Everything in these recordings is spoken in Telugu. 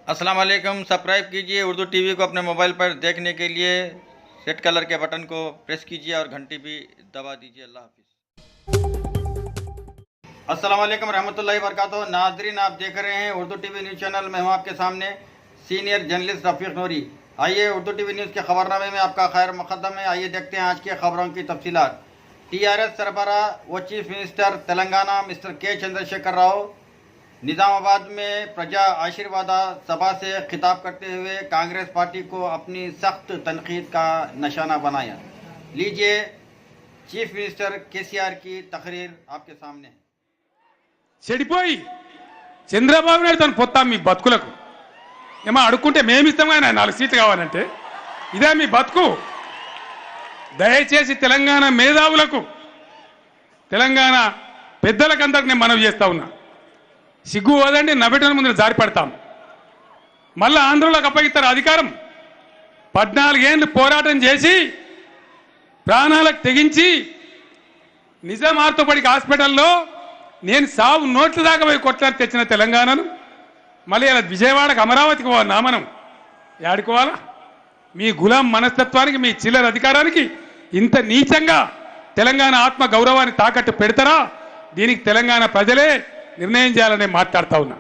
अस्सलाम वालेकुम। सब्सक्राइब कीजिए उर्दू टीवी को अपने मोबाइल पर देखने के लिए रेड कलर के बटन को प्रेस कीजिए और घंटी भी दबा दीजिए। अल्लाह हाफिज़। अस्सलाम वालेकुम रहमतुल्लाहि व बरकातुहू। नाज़रीन, आप देख रहे हैं उर्दू टीवी न्यूज़ चैनल में हूँ आपके सामने सीनियर जर्नलिस्ट रफ़ीक नूरी। आइए उर्दू टीवी न्यूज़ के खबरनामे में आपका खैर मुक़द्दम है। आइए देखते हैं आज के खबरों की तफसीलात। TRS सरबराह व चीफ मिनिस्टर तेलंगाना मिस्टर के चंद्रशेखर राव निज़ामाबाद में प्रजा आशीर्वाद सभा से खिताब करते हुए कांग्रेस पार्टी को अपनी सख्त तनकीद का निशाना बनाया। लीजिए चीफ मिनिस्टर KCR की तकरीर आपके सामने। చెడిపోయి చంద్రబాబు నాయుడు తను పొత్తాం మీ బతుకులకు ఏమో అడుక్కుంటే మేమిస్తాం కానీ 4 సీట్లు కావాలంటే ఇదే మీ బతుకు. దయచేసి తెలంగాణ మేధావులకు తెలంగాణ పెద్దలకందరికి నేను మనవి చేస్తా ఉన్నా, సిగ్గు వదండి, నవ్వటం ముందు జారి పడతాం. మళ్ళీ ఆంధ్రలోకి అప్పగిస్తారు అధికారం. 14 ఏళ్ళు పోరాటం చేసి ప్రాణాలకు తెగించి నిజాం ఆర్థోపెడిక్ హాస్పిటల్లో నేను సాగు నోట్ల దాకా పోయి కొట్లాడి తెచ్చిన తెలంగాణను మళ్ళీ ఇలా విజయవాడకు అమరావతికి పోవాలన్నా మనం ఏడుకోవాలా? మీ గులాం మనస్తత్వానికి, మీ చిల్లర అధికారానికి ఇంత నీచంగా తెలంగాణ ఆత్మ గౌరవాన్ని తాకట్టు పెడతారా? దీనికి తెలంగాణ ప్రజలే నిర్ణయం చేయాలని మాట్లాడుతూ ఉన్నా.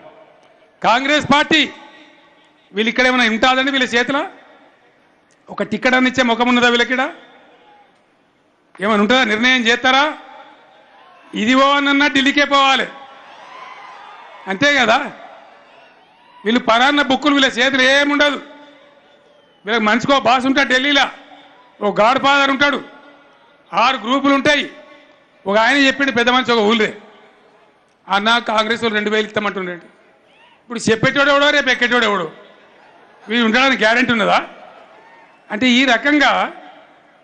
కాంగ్రెస్ పార్టీ వీళ్ళు ఇక్కడ ఏమైనా ఉంటుందండి? వీళ్ళ చేతిలో ఒక టికెట్ అని ఇచ్చే ముఖం ఉన్నదా? వీళ్ళకిడ ఏమైనా ఉంటుందా? నిర్ణయం చేస్తారా? ఇది పోవన్నా ఢిల్లీకే పోవాలి అంతే కదా. వీళ్ళు పరాన్న బుక్కులు, వీళ్ళ చేతులు ఏముండదు. వీళ్ళకి మంచికో బాస్ ఉంటాడు ఢిల్లీలో, ఓ గాడ్ ఫాదర్ ఉంటాడు, 6 గ్రూపులు ఉంటాయి. ఒక ఆయన చెప్పిండు పెద్ద మనిషి ఒక ఊళ్ళే, అన్న కాంగ్రెస్ వాళ్ళు 2000 ఇస్తామంటుండే. ఇప్పుడు చెప్పేటోడు ఎవడో రేపు ఎక్కేటోడు ఎవడో, వీళ్ళు ఉండడానికి గ్యారెంటీ ఉన్నదా? అంటే ఈ రకంగా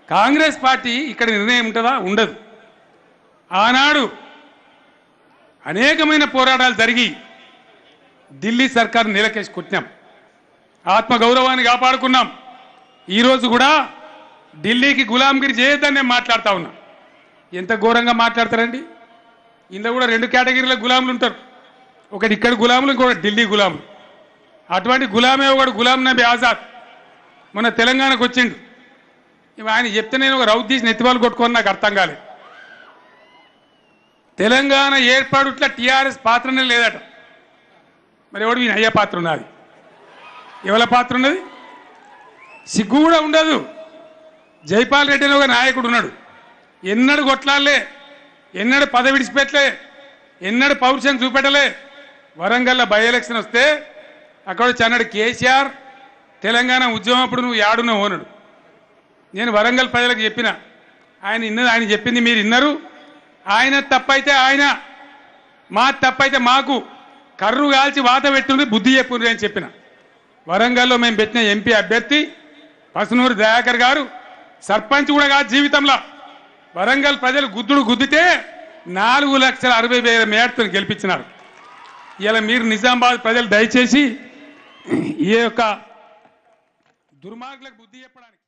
కాంగ్రెస్ పార్టీ ఇక్కడ నిర్ణయం ఉంటుందా? ఉండదు. ఆనాడు అనేకమైన పోరాటాలు జరిగి ఢిల్లీ సర్కారు నీలకేసి కొట్టినాం, ఆత్మగౌరవాన్ని కాపాడుకున్నాం. ఈరోజు కూడా ఢిల్లీకి గులాంగిరి చేయొద్దని నేను మాట్లాడుతూ ఉన్నా. ఎంత ఘోరంగా మాట్లాడతారండి. ఇందులో కూడా 2 కేటగిరీల గులాములు ఉంటారు, ఒకటి ఇక్కడ గులాములు, ఇంకొకటి ఢిల్లీ గులాములు. అటువంటి గులామే ఒకడు గులాం నబీ ఆజాద్ మొన్న తెలంగాణకు వచ్చిండు. ఆయన చెప్తే నేను ఒక రౌత్ తీసి నెత్తివాళ్ళు కొట్టుకొని నాకు అర్థం కాలేదు. తెలంగాణ ఏర్పాటుట్ల TRS పాత్రనే లేదట. మరి ఎవడు ఈయన అయ్యే పాత్ర ఉన్నది? ఎవరి పాత్ర ఉన్నది? సిగ్గు కూడా ఉండదు. జైపాల్ రెడ్డి అని ఒక నాయకుడు ఉన్నాడు, ఎన్నడు కొట్లాలే, ఎన్నడు పదవి విడిచిపెట్టలే, ఎన్నడు పౌరుషం చూపెట్టలే. వరంగల్లో బై ఎలక్షన్ వస్తే అక్కడ చన్నడు KCR తెలంగాణ ఉద్యమం అప్పుడు నువ్వు యాడున్న ఓనడు. నేను వరంగల్ ప్రజలకు చెప్పిన, ఆయన ఇన్నది, ఆయన చెప్పింది మీరు ఇన్నరు. ఆయన తప్పైతే ఆయన, మా తప్పైతే మాకు కర్రు కాల్చి వాత పెట్టుండ్రి, బుద్ధి చెప్పుండ్రి అని చెప్పిన. వరంగల్లో మేము పెట్టిన MP అభ్యర్థి పసునూరు దయాకర్ గారు సర్పంచ్ కూడా కాదు జీవితంలో. వరంగల్ ప్రజలు గుద్దుడు గుద్దితే 4,60,000 మేడతో గెలిపించినారు. ఇలా మీరు నిజామాబాద్ ప్రజలు దయచేసి ఈ యొక్క దుర్మార్గులకు బుద్ధి చెప్పడానికి